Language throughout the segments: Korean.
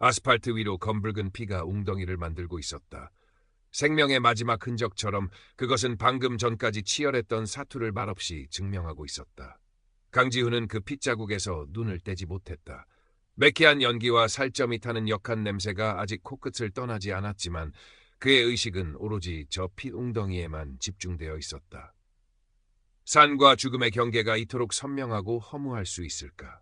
아스팔트 위로 검붉은 피가 웅덩이를 만들고 있었다. 생명의 마지막 흔적처럼 그것은 방금 전까지 치열했던 사투를 말없이 증명하고 있었다. 강지훈은 그 핏자국에서 눈을 떼지 못했다. 매캐한 연기와 살점이 타는 역한 냄새가 아직 코끝을 떠나지 않았지만 그의 의식은 오로지 저 핏 웅덩이에만 집중되어 있었다. 산과 죽음의 경계가 이토록 선명하고 허무할 수 있을까?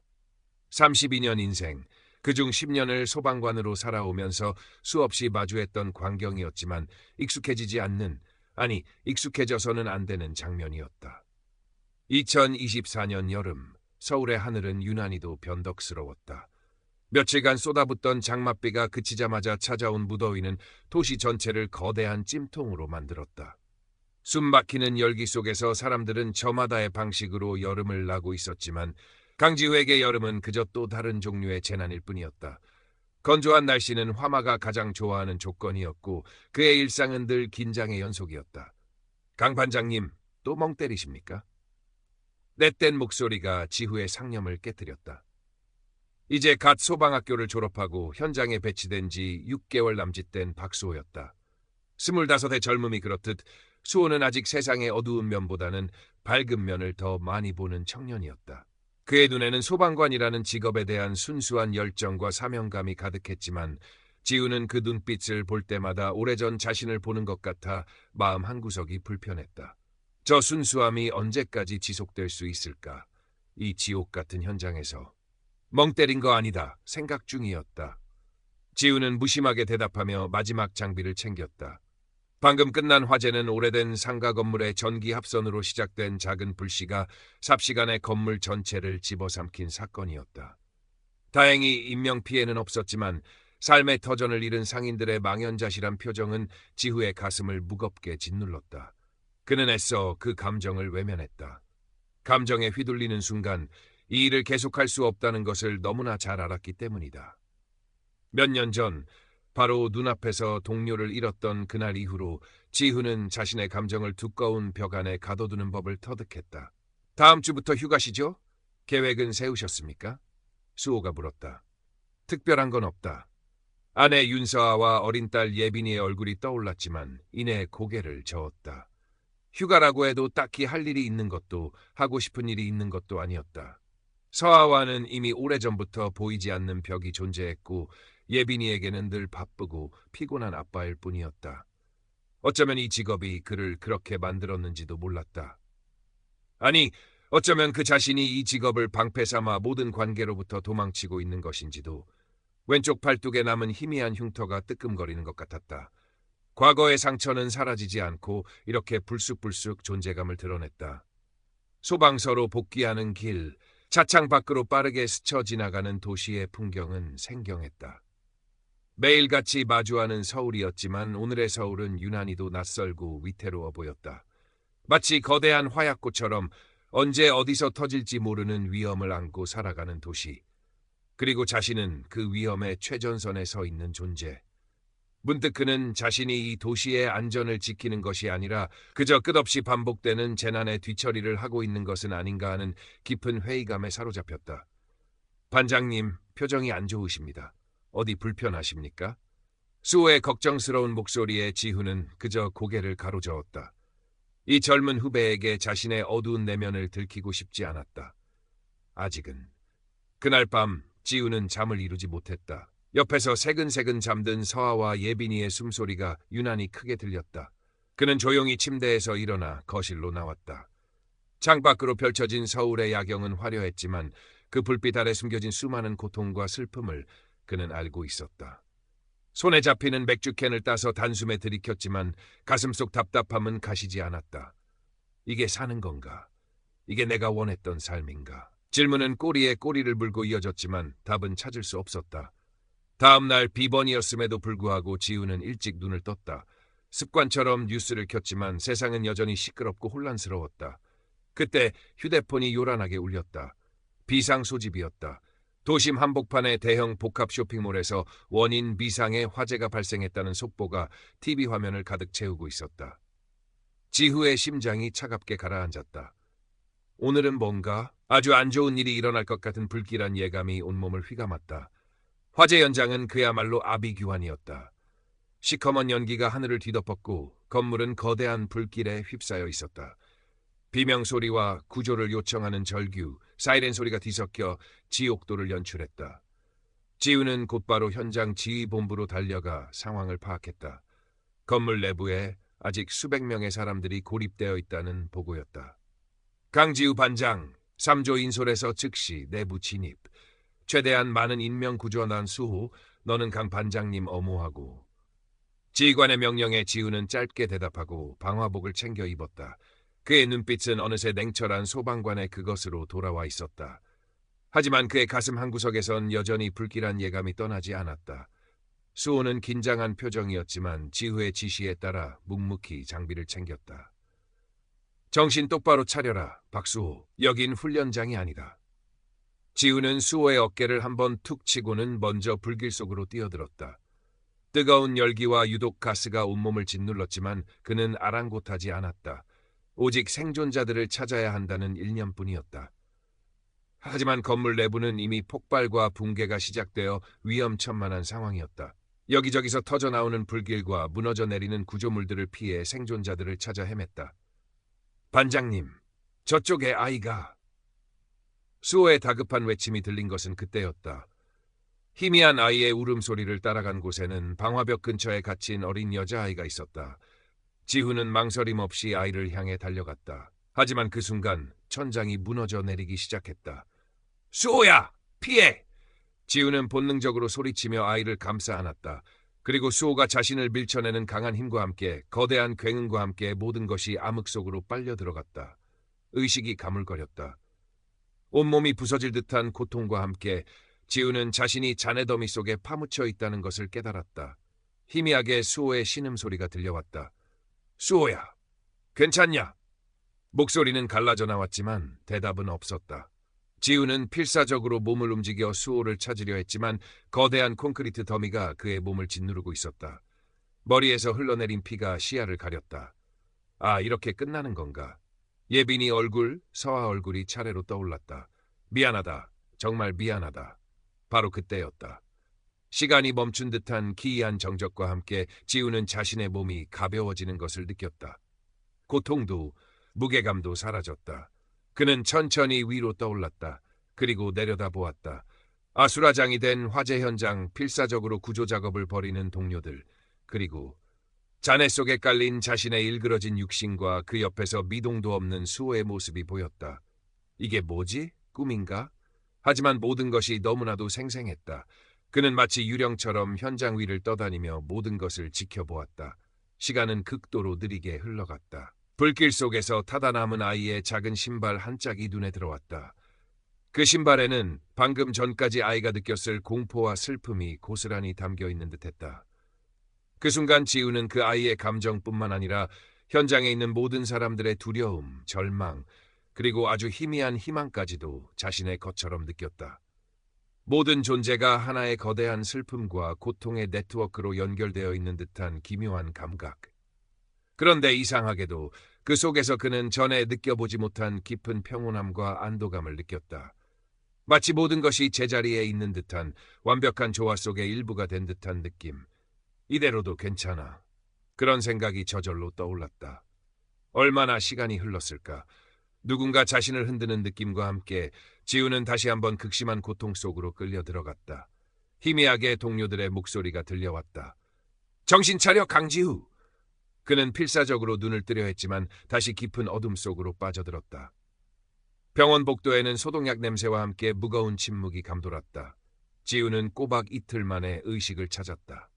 32년 인생, 그중 10년을 소방관으로 살아오면서 수없이 마주했던 광경이었지만 익숙해지지 않는, 아니 익숙해져서는 안 되는 장면이었다. 2024년 여름, 서울의 하늘은 유난히도 변덕스러웠다. 며칠간 쏟아붓던 장맛비가 그치자마자 찾아온 무더위는 도시 전체를 거대한 찜통으로 만들었다. 숨막히는 열기 속에서 사람들은 저마다의 방식으로 여름을 나고 있었지만 강지우에게 여름은 그저 또 다른 종류의 재난일 뿐이었다. 건조한 날씨는 화마가 가장 좋아하는 조건이었고 그의 일상은 늘 긴장의 연속이었다. 강 반장님, 또 멍 때리십니까? 앳된 목소리가 지후의 상념을 깨뜨렸다. 이제 갓 소방학교를 졸업하고 현장에 배치된 지 6개월 남짓된 박수호였다. 25의 젊음이 그렇듯 수호는 아직 세상의 어두운 면보다는 밝은 면을 더 많이 보는 청년이었다. 그의 눈에는 소방관이라는 직업에 대한 순수한 열정과 사명감이 가득했지만 지우는 그 눈빛을 볼 때마다 오래전 자신을 보는 것 같아 마음 한구석이 불편했다. 저 순수함이 언제까지 지속될 수 있을까? 이 지옥 같은 현장에서. 멍 때린 거 아니다. 생각 중이었다. 지우는 무심하게 대답하며 마지막 장비를 챙겼다. 방금 끝난 화재는 오래된 상가 건물의 전기 합선으로 시작된 작은 불씨가 삽시간에 건물 전체를 집어삼킨 사건이었다. 다행히 인명피해는 없었지만 삶의 터전을 잃은 상인들의 망연자실한 표정은 지후의 가슴을 무겁게 짓눌렀다. 그는 애써 그 감정을 외면했다. 감정에 휘둘리는 순간 이 일을 계속할 수 없다는 것을 너무나 잘 알았기 때문이다. 몇 년 전 바로 눈앞에서 동료를 잃었던 그날 이후로 지후는 자신의 감정을 두꺼운 벽 안에 가둬두는 법을 터득했다. 다음 주부터 휴가시죠? 계획은 세우셨습니까? 수호가 물었다. 특별한 건 없다. 아내 윤서아와 어린 딸 예빈이의 얼굴이 떠올랐지만 이내 고개를 저었다. 휴가라고 해도 딱히 할 일이 있는 것도 하고 싶은 일이 있는 것도 아니었다. 서아와는 이미 오래전부터 보이지 않는 벽이 존재했고 예빈이에게는 늘 바쁘고 피곤한 아빠일 뿐이었다. 어쩌면 이 직업이 그를 그렇게 만들었는지도 몰랐다. 아니, 어쩌면 그 자신이 이 직업을 방패 삼아 모든 관계로부터 도망치고 있는 것인지도. 왼쪽 팔뚝에 남은 희미한 흉터가 뜨끔거리는 것 같았다. 과거의 상처는 사라지지 않고 이렇게 불쑥불쑥 존재감을 드러냈다. 소방서로 복귀하는 길, 차창 밖으로 빠르게 스쳐 지나가는 도시의 풍경은 생경했다. 매일같이 마주하는 서울이었지만 오늘의 서울은 유난히도 낯설고 위태로워 보였다. 마치 거대한 화약고처럼 언제 어디서 터질지 모르는 위험을 안고 살아가는 도시. 그리고 자신은 그 위험의 최전선에 서 있는 존재. 문득 그는 자신이 이 도시의 안전을 지키는 것이 아니라 그저 끝없이 반복되는 재난의 뒤처리를 하고 있는 것은 아닌가 하는 깊은 회의감에 사로잡혔다. 반장님, 표정이 안 좋으십니다. 어디 불편하십니까? 수호의 걱정스러운 목소리에 지후는 그저 고개를 가로저었다. 이 젊은 후배에게 자신의 어두운 내면을 들키고 싶지 않았다. 아직은. 그날 밤 지우는 잠을 이루지 못했다. 옆에서 새근새근 잠든 서아와 예빈이의 숨소리가 유난히 크게 들렸다. 그는 조용히 침대에서 일어나 거실로 나왔다. 창밖으로 펼쳐진 서울의 야경은 화려했지만 그 불빛 아래 숨겨진 수많은 고통과 슬픔을 그는 알고 있었다. 손에 잡히는 맥주캔을 따서 단숨에 들이켰지만 가슴속 답답함은 가시지 않았다. 이게 사는 건가? 이게 내가 원했던 삶인가? 질문은 꼬리에 꼬리를 물고 이어졌지만 답은 찾을 수 없었다. 다음 날 비번이었음에도 불구하고 지우는 일찍 눈을 떴다. 습관처럼 뉴스를 켰지만 세상은 여전히 시끄럽고 혼란스러웠다. 그때 휴대폰이 요란하게 울렸다. 비상 소집이었다. 도심 한복판의 대형 복합 쇼핑몰에서 원인 미상의 화재가 발생했다는 속보가 TV 화면을 가득 채우고 있었다. 지후의 심장이 차갑게 가라앉았다. 오늘은 뭔가 아주 안 좋은 일이 일어날 것 같은 불길한 예감이 온몸을 휘감았다. 화재 현장은 그야말로 아비규환이었다. 시커먼 연기가 하늘을 뒤덮었고 건물은 거대한 불길에 휩싸여 있었다. 비명 소리와 구조를 요청하는 절규, 사이렌 소리가 뒤섞여 지옥도를 연출했다. 지우는 곧바로 현장 지휘본부로 달려가 상황을 파악했다. 건물 내부에 아직 수백 명의 사람들이 고립되어 있다는 보고였다. 강지우 반장, 3조 인솔에서 즉시 내부 진입. 최대한 많은 인명 구조난 수호, 너는 강 반장님 엄호하고. 지휘관의 명령에 지우는 짧게 대답하고 방화복을 챙겨 입었다. 그의 눈빛은 어느새 냉철한 소방관의 그것으로 돌아와 있었다. 하지만 그의 가슴 한구석에선 여전히 불길한 예감이 떠나지 않았다. 수호는 긴장한 표정이었지만 지휘의 지시에 따라 묵묵히 장비를 챙겼다. 정신 똑바로 차려라, 박수호. 여긴 훈련장이 아니다. 지우는 수호의 어깨를 한번 툭 치고는 먼저 불길 속으로 뛰어들었다. 뜨거운 열기와 유독 가스가 온몸을 짓눌렀지만 그는 아랑곳하지 않았다. 오직 생존자들을 찾아야 한다는 일념뿐이었다. 하지만 건물 내부는 이미 폭발과 붕괴가 시작되어 위험천만한 상황이었다. 여기저기서 터져나오는 불길과 무너져 내리는 구조물들을 피해 생존자들을 찾아 헤맸다. 반장님, 저쪽에 아이가... 수호의 다급한 외침이 들린 것은 그때였다. 희미한 아이의 울음소리를 따라간 곳에는 방화벽 근처에 갇힌 어린 여자아이가 있었다. 지후는 망설임 없이 아이를 향해 달려갔다. 하지만 그 순간 천장이 무너져 내리기 시작했다. 수호야! 피해! 지우는 본능적으로 소리치며 아이를 감싸 안았다. 그리고 수호가 자신을 밀쳐내는 강한 힘과 함께 거대한 굉음과 함께 모든 것이 암흑 속으로 빨려 들어갔다. 의식이 가물거렸다. 온몸이 부서질 듯한 고통과 함께 지우는 자신이 잔해더미 속에 파묻혀 있다는 것을 깨달았다. 희미하게 수호의 신음소리가 들려왔다. 수호야, 괜찮냐? 목소리는 갈라져 나왔지만 대답은 없었다. 지우는 필사적으로 몸을 움직여 수호를 찾으려 했지만 거대한 콘크리트 더미가 그의 몸을 짓누르고 있었다. 머리에서 흘러내린 피가 시야를 가렸다. 아, 이렇게 끝나는 건가? 예빈이 얼굴, 서아 얼굴이 차례로 떠올랐다. 미안하다. 정말 미안하다. 바로 그때였다. 시간이 멈춘 듯한 기이한 정적과 함께 지우는 자신의 몸이 가벼워지는 것을 느꼈다. 고통도 무게감도 사라졌다. 그는 천천히 위로 떠올랐다. 그리고 내려다보았다. 아수라장이 된 화재 현장, 필사적으로 구조 작업을 벌이는 동료들, 그리고 잔해 속에 깔린 자신의 일그러진 육신과 그 옆에서 미동도 없는 수호의 모습이 보였다. 이게 뭐지? 꿈인가? 하지만 모든 것이 너무나도 생생했다. 그는 마치 유령처럼 현장 위를 떠다니며 모든 것을 지켜보았다. 시간은 극도로 느리게 흘러갔다. 불길 속에서 타다 남은 아이의 작은 신발 한 짝이 눈에 들어왔다. 그 신발에는 방금 전까지 아이가 느꼈을 공포와 슬픔이 고스란히 담겨 있는 듯했다. 그 순간 지우는 그 아이의 감정뿐만 아니라 현장에 있는 모든 사람들의 두려움, 절망, 그리고 아주 희미한 희망까지도 자신의 것처럼 느꼈다. 모든 존재가 하나의 거대한 슬픔과 고통의 네트워크로 연결되어 있는 듯한 기묘한 감각. 그런데 이상하게도 그 속에서 그는 전에 느껴보지 못한 깊은 평온함과 안도감을 느꼈다. 마치 모든 것이 제자리에 있는 듯한 완벽한 조화 속의 일부가 된 듯한 느낌. 이대로도 괜찮아. 그런 생각이 저절로 떠올랐다. 얼마나 시간이 흘렀을까. 누군가 자신을 흔드는 느낌과 함께 지우는 다시 한번 극심한 고통 속으로 끌려 들어갔다. 희미하게 동료들의 목소리가 들려왔다. 정신 차려, 강지우! 그는 필사적으로 눈을 뜨려 했지만 다시 깊은 어둠 속으로 빠져들었다. 병원 복도에는 소독약 냄새와 함께 무거운 침묵이 감돌았다. 지우는 꼬박 이틀 만에 의식을 찾았다.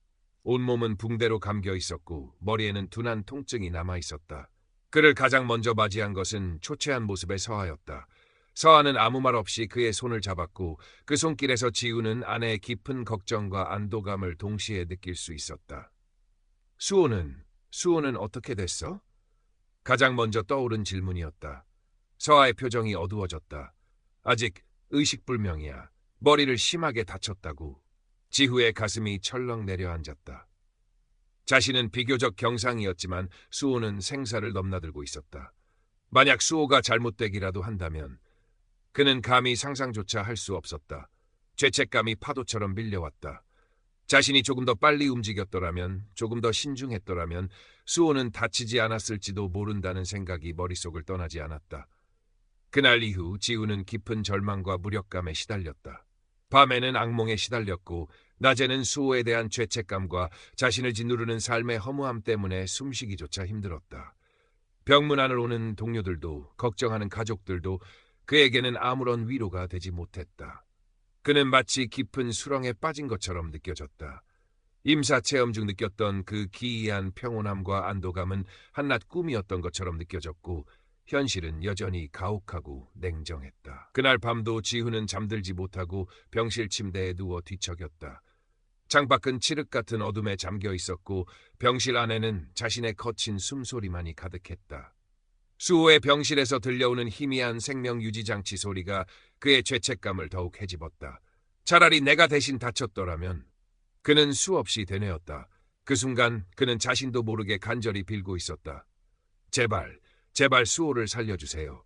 온몸은 붕대로 감겨 있었고 머리에는 둔한 통증이 남아 있었다. 그를 가장 먼저 맞이한 것은 초췌한 모습의 서아였다. 서아는 아무 말 없이 그의 손을 잡았고 그 손길에서 지우는 아내의 깊은 걱정과 안도감을 동시에 느낄 수 있었다. 수호는 어떻게 됐어? 가장 먼저 떠오른 질문이었다. 서아의 표정이 어두워졌다. 아직 의식불명이야. 머리를 심하게 다쳤다고. 지후의 가슴이 철렁 내려앉았다. 자신은 비교적 경상이었지만 수호는 생사를 넘나들고 있었다. 만약 수호가 잘못되기라도 한다면 그는 감히 상상조차 할 수 없었다. 죄책감이 파도처럼 밀려왔다. 자신이 조금 더 빨리 움직였더라면, 조금 더 신중했더라면 수호는 다치지 않았을지도 모른다는 생각이 머릿속을 떠나지 않았다. 그날 이후 지우는 깊은 절망과 무력감에 시달렸다. 밤에는 악몽에 시달렸고 낮에는 수호에 대한 죄책감과 자신을 짓누르는 삶의 허무함 때문에 숨쉬기조차 힘들었다. 병문안을 오는 동료들도 걱정하는 가족들도 그에게는 아무런 위로가 되지 못했다. 그는 마치 깊은 수렁에 빠진 것처럼 느껴졌다. 임사체험 중 느꼈던 그 기이한 평온함과 안도감은 한낱 꿈이었던 것처럼 느껴졌고 현실은 여전히 가혹하고 냉정했다. 그날 밤도 지훈은 잠들지 못하고 병실 침대에 누워 뒤척였다. 창밖은 칠흑 같은 어둠에 잠겨 있었고 병실 안에는 자신의 거친 숨소리만이 가득했다. 수호의 병실에서 들려오는 희미한 생명유지장치 소리가 그의 죄책감을 더욱 헤집었다. 차라리 내가 대신 다쳤더라면. 그는 수없이 되뇌었다. 그 순간 그는 자신도 모르게 간절히 빌고 있었다. 제발, 제발 수호를 살려주세요.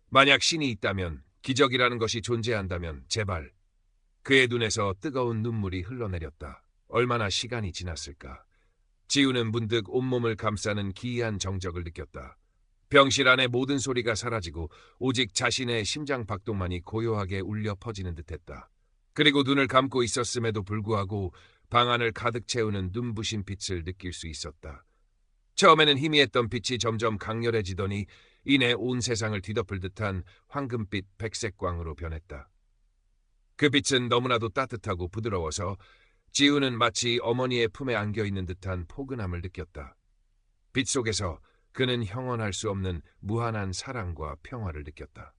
만약 신이 있다면, 기적이라는 것이 존재한다면 제발. 그의 눈에서 뜨거운 눈물이 흘러내렸다. 얼마나 시간이 지났을까. 지우는 문득 온몸을 감싸는 기이한 정적을 느꼈다. 병실 안의 모든 소리가 사라지고 오직 자신의 심장 박동만이 고요하게 울려 퍼지는 듯했다. 그리고 눈을 감고 있었음에도 불구하고 방 안을 가득 채우는 눈부신 빛을 느낄 수 있었다. 처음에는 희미했던 빛이 점점 강렬해지더니 이내 온 세상을 뒤덮을 듯한 황금빛 백색광으로 변했다. 그 빛은 너무나도 따뜻하고 부드러워서 지우는 마치 어머니의 품에 안겨있는 듯한 포근함을 느꼈다. 빛 속에서 그는 형언할 수 없는 무한한 사랑과 평화를 느꼈다.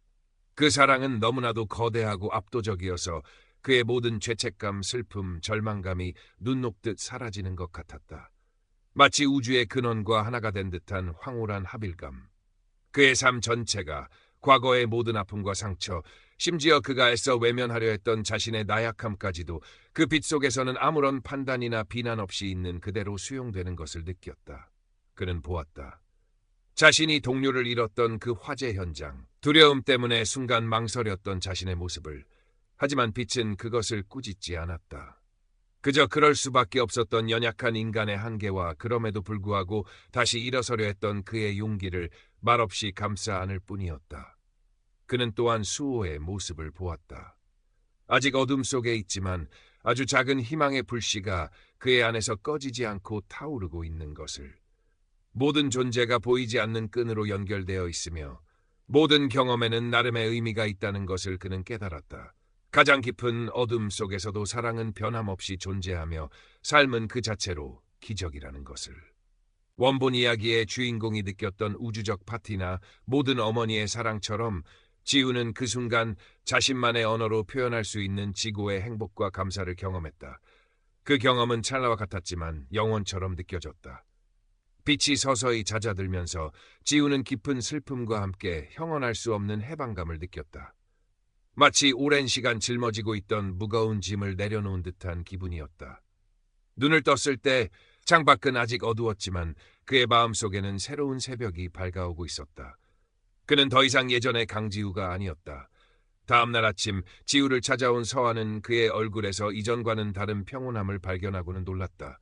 그 사랑은 너무나도 거대하고 압도적이어서 그의 모든 죄책감, 슬픔, 절망감이 눈 녹듯 사라지는 것 같았다. 마치 우주의 근원과 하나가 된 듯한 황홀한 합일감. 그의 삶 전체가 과거의 모든 아픔과 상처, 심지어 그가 애써 외면하려 했던 자신의 나약함까지도 그 빛 속에서는 아무런 판단이나 비난 없이 있는 그대로 수용되는 것을 느꼈다. 그는 보았다. 자신이 동료를 잃었던 그 화재 현장, 두려움 때문에 순간 망설였던 자신의 모습을. 하지만 빛은 그것을 꾸짖지 않았다. 그저 그럴 수밖에 없었던 연약한 인간의 한계와 그럼에도 불구하고 다시 일어서려 했던 그의 용기를 말없이 감싸 안을 뿐이었다. 그는 또한 수호의 모습을 보았다. 아직 어둠 속에 있지만 아주 작은 희망의 불씨가 그의 안에서 꺼지지 않고 타오르고 있는 것을. 모든 존재가 보이지 않는 끈으로 연결되어 있으며 모든 경험에는 나름의 의미가 있다는 것을 그는 깨달았다. 가장 깊은 어둠 속에서도 사랑은 변함없이 존재하며 삶은 그 자체로 기적이라는 것을. 원본 이야기의 주인공이 느꼈던 우주적 파티나 모든 어머니의 사랑처럼 지우는 그 순간 자신만의 언어로 표현할 수 있는 지구의 행복과 감사를 경험했다. 그 경험은 찰나와 같았지만 영원처럼 느껴졌다. 빛이 서서히 잦아들면서 지우는 깊은 슬픔과 함께 형언할 수 없는 해방감을 느꼈다. 마치 오랜 시간 짊어지고 있던 무거운 짐을 내려놓은 듯한 기분이었다. 눈을 떴을 때 창밖은 아직 어두웠지만 그의 마음속에는 새로운 새벽이 밝아오고 있었다. 그는 더 이상 예전의 강지우가 아니었다. 다음 날 아침 지우를 찾아온 서아는 그의 얼굴에서 이전과는 다른 평온함을 발견하고는 놀랐다.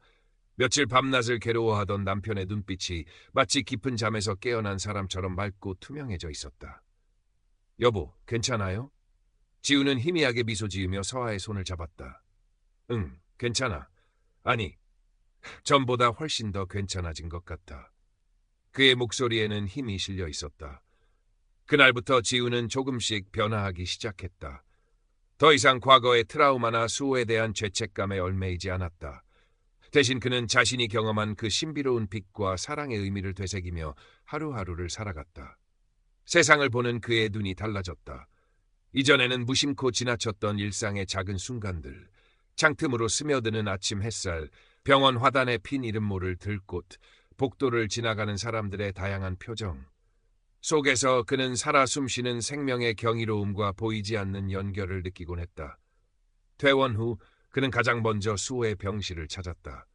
며칠 밤낮을 괴로워하던 남편의 눈빛이 마치 깊은 잠에서 깨어난 사람처럼 맑고 투명해져 있었다. 여보, 괜찮아요? 지우는 희미하게 미소 지으며 서아의 손을 잡았다. 응, 괜찮아. 아니, 전보다 훨씬 더 괜찮아진 것 같아. 그의 목소리에는 힘이 실려 있었다. 그날부터 지우는 조금씩 변화하기 시작했다. 더 이상 과거의 트라우마나 수호에 대한 죄책감에 얽매이지 않았다. 대신 그는 자신이 경험한 그 신비로운 빛과 사랑의 의미를 되새기며 하루하루를 살아갔다. 세상을 보는 그의 눈이 달라졌다. 이전에는 무심코 지나쳤던 일상의 작은 순간들, 창틈으로 스며드는 아침 햇살, 병원 화단에 핀 이름 모를 들꽃, 복도를 지나가는 사람들의 다양한 표정. 속에서 그는 살아 숨쉬는 생명의 경이로움과 보이지 않는 연결을 느끼곤 했다. 퇴원 후 그는 가장 먼저 수호의 병실을 찾았다.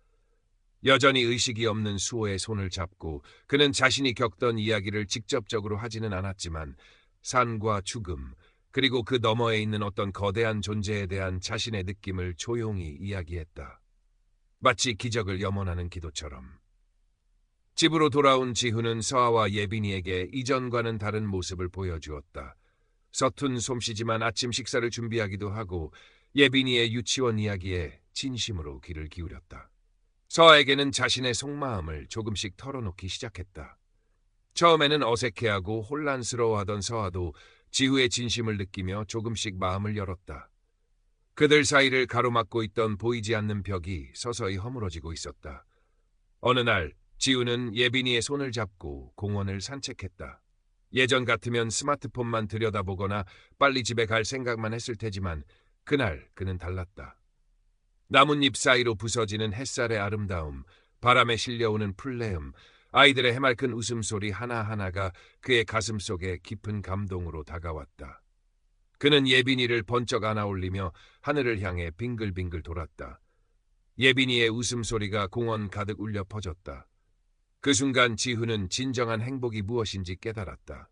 여전히 의식이 없는 수호의 손을 잡고 그는 자신이 겪던 이야기를 직접적으로 하지는 않았지만 산과 죽음, 그리고 그 너머에 있는 어떤 거대한 존재에 대한 자신의 느낌을 조용히 이야기했다. 마치 기적을 염원하는 기도처럼. 집으로 돌아온 지훈은 서아와 예빈이에게 이전과는 다른 모습을 보여주었다. 서툰 솜씨지만 아침 식사를 준비하기도 하고 예빈이의 유치원 이야기에 진심으로 귀를 기울였다. 서아에게는 자신의 속마음을 조금씩 털어놓기 시작했다. 처음에는 어색해하고 혼란스러워하던 서아도 지후의 진심을 느끼며 조금씩 마음을 열었다. 그들 사이를 가로막고 있던 보이지 않는 벽이 서서히 허물어지고 있었다. 어느 날 지우는 예빈이의 손을 잡고 공원을 산책했다. 예전 같으면 스마트폰만 들여다보거나 빨리 집에 갈 생각만 했을 테지만 그날 그는 달랐다. 나뭇잎 사이로 부서지는 햇살의 아름다움, 바람에 실려오는 풀내음, 아이들의 해맑은 웃음소리 하나하나가 그의 가슴 속에 깊은 감동으로 다가왔다. 그는 예빈이를 번쩍 안아올리며 하늘을 향해 빙글빙글 돌았다. 예빈이의 웃음소리가 공원 가득 울려 퍼졌다. 그 순간 지훈은 진정한 행복이 무엇인지 깨달았다.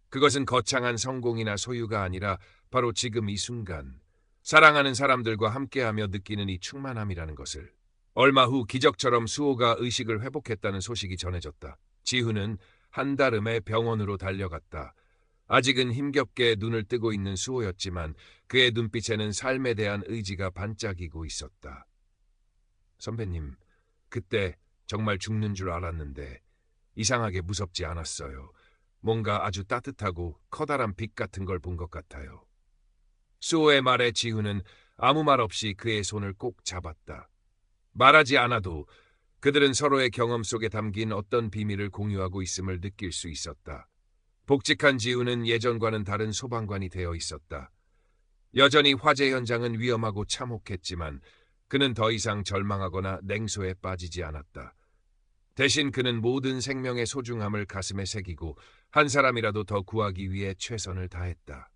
그것은 거창한 성공이나 소유가 아니라 바로 지금 이 순간, 사랑하는 사람들과 함께하며 느끼는 이 충만함이라는 것을. 얼마 후 기적처럼 수호가 의식을 회복했다는 소식이 전해졌다. 지훈은 한달음에 병원으로 달려갔다. 아직은 힘겹게 눈을 뜨고 있는 수호였지만 그의 눈빛에는 삶에 대한 의지가 반짝이고 있었다. 선배님, 그때 정말 죽는 줄 알았는데 이상하게 무섭지 않았어요. 뭔가 아주 따뜻하고 커다란 빛 같은 걸 본 것 같아요. 수호의 말에 지훈은 아무 말 없이 그의 손을 꼭 잡았다. 말하지 않아도 그들은 서로의 경험 속에 담긴 어떤 비밀을 공유하고 있음을 느낄 수 있었다. 복직한 지훈은 예전과는 다른 소방관이 되어 있었다. 여전히 화재 현장은 위험하고 참혹했지만 그는 더 이상 절망하거나 냉소에 빠지지 않았다. 대신 그는 모든 생명의 소중함을 가슴에 새기고 한 사람이라도 더 구하기 위해 최선을 다했다.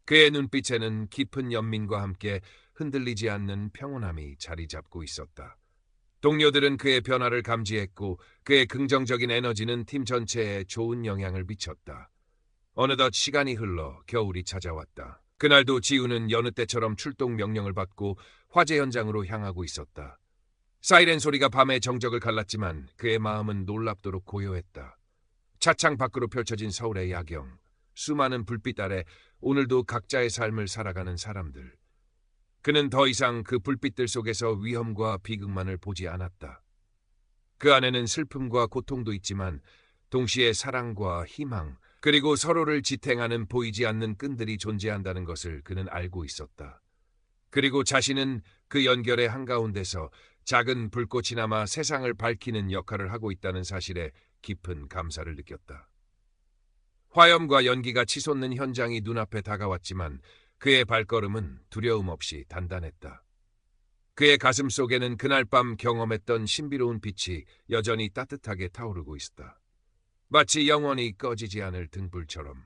그의 눈빛에는 깊은 연민과 함께 흔들리지 않는 평온함이 자리 잡고 있었다. 동료들은 그의 변화를 감지했고 그의 긍정적인 에너지는 팀 전체에 좋은 영향을 미쳤다. 어느덧 시간이 흘러 겨울이 찾아왔다. 그날도 지우는 여느 때처럼 출동 명령을 받고 화재 현장으로 향하고 있었다. 사이렌 소리가 밤의 정적을 갈랐지만 그의 마음은 놀랍도록 고요했다. 차창 밖으로 펼쳐진 서울의 야경, 수많은 불빛 아래 오늘도 각자의 삶을 살아가는 사람들. 그는 더 이상 그 불빛들 속에서 위험과 비극만을 보지 않았다. 그 안에는 슬픔과 고통도 있지만 동시에 사랑과 희망, 그리고 서로를 지탱하는 보이지 않는 끈들이 존재한다는 것을 그는 알고 있었다. 그리고 자신은 그 연결의 한가운데서 작은 불꽃이나마 세상을 밝히는 역할을 하고 있다는 사실에 깊은 감사를 느꼈다. 화염과 연기가 치솟는 현장이 눈앞에 다가왔지만 그의 발걸음은 두려움 없이 단단했다. 그의 가슴 속에는 그날 밤 경험했던 신비로운 빛이 여전히 따뜻하게 타오르고 있었다. 마치 영원히 꺼지지 않을 등불처럼.